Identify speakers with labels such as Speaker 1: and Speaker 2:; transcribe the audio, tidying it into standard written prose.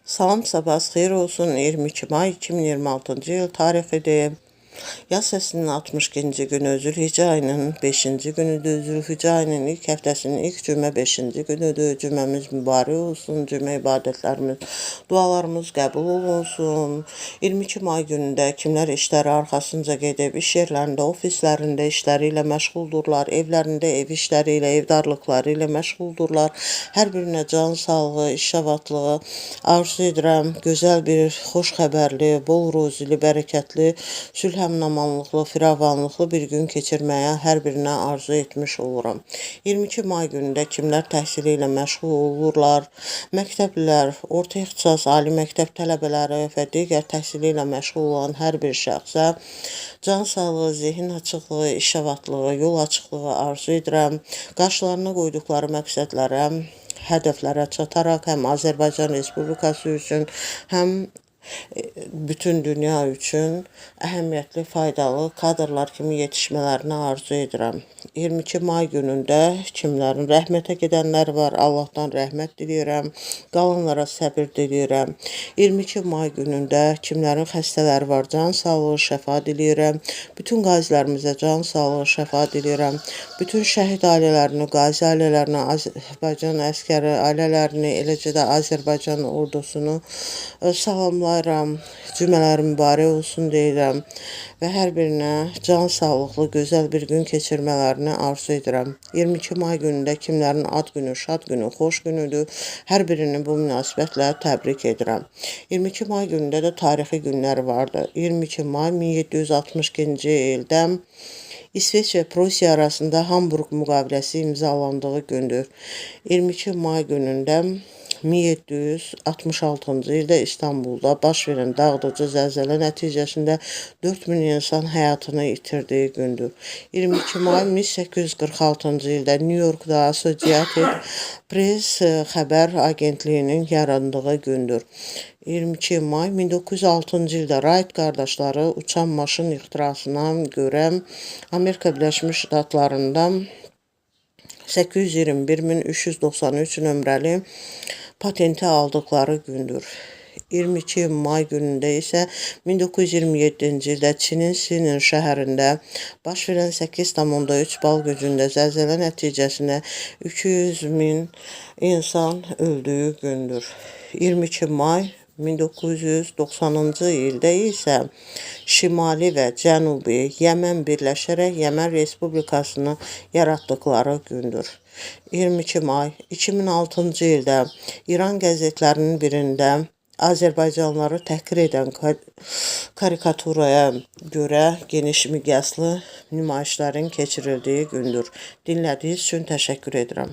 Speaker 1: Salam, sabahınız xeyir olsun. 22 may 2026-cı il tarixidir. Yaz fəslinin 62-ci günü, Zülhicə ayının 5-ci günüdür. Zülhicə ayının ilk həftəsinin ilk cümə 5-ci günüdür. Cüməmiz mübarək olsun. Cümə ibadətlərimiz, dualarımız qəbul olunsun. 22 may günündə kimlər işləri arxasınca gedib, iş yerlərində, ofislərində işləri ilə məşğuldurlar, evlərində ev işləri ilə, evdarlıqları ilə məşğuldurlar. Hər birinə can sağlığı, iş şavadlığı arzu edirəm. Gözəl bir, xoş xəbərli, bol ruzili, bərəkətli, sülhəmnamanlıqlı, firavanlıqlı bir gün keçirməyə hər birinə arzu etmiş oluram. 22 may günündə kimlər təhsili ilə məşğul olurlar, məktəblilər, orta ixtisas, ali məktəb tələbələri və digər təhsili ilə məşğul olan hər bir şəxsə can sağlığı, zehin açıqlığı, iş şavadlığı, yol açıqlığı arzu edirəm. Qarşılarına qoyduqları məqsədlərə, hədəflərə çataraq həm Azərbaycan Respublikası üçün, həm bütün dünya üçün əhəmiyyətli, faydalı kadrlar kimi yetişmələrini arzu edirəm. 22 may günündə kimlərin rəhmətə gedənlər var, Allahdan rəhmət diləyirəm, qalanlara səbir diləyirəm. 22 may günündə kimlərin xəstələri var, can sağlığı, şəfa diləyirəm. Bütün qazilərimizə can sağlığı, şəfa diləyirəm. Bütün şəhid ailələrini, qazi ailələrini, Azərbaycan əskəri ailələrini, eləcə də Azərbaycan ordusunu salamlayıram. Cümələr mübarək olsun deyirəm və hər birinə can sağlıqlı, gözəl bir gün keçirmələrini arzu edirəm. 22 may günündə kimlərin ad günü, şad günü, xoş günüdür. Hər birini bu münasibətlə təbrik edirəm. 22 may günündə də tarixi günlər vardı. 22 may 1762-ci ildə İsveç və Prusiya arasında Hamburq müqaviləsi imzalandığı gündür. 22 may günündə 1766-cı ildə İstanbulda baş verən dağıdıcı zəlzələ nəticəsində 4000 insan həyatını itirdiyi gündür. 22 may 1846-cı ildə New Yorkda Associated Press xəbər agentliyinin yarandığı gündür. 22 may 1906-cı ildə Wright qardaşları uçan maşın ixtirasına görə Amerika Birləşmiş Ştatlarında 821.393 nömrəli patenti aldıqları gündür. 22 may günündə isə 1927-ci ildə Çinin Sinin şəhərində baş verən 8,3 bal gücündə zəlzələ nəticəsində 200.000 insan öldüyü gündür. 22 may 1990-cı ildə isə Şimali və Cənubi Yəmən birləşərək Yəmən Respublikasını yaratdıqları gündür. 22 may 2006-cı ildə İran qəzetlərinin birində Azərbaycanlıları təhqir edən karikaturaya görə geniş miqyaslı nümayişlərin keçirildiyi gündür. Dinlədiyiniz üçün təşəkkür edirəm.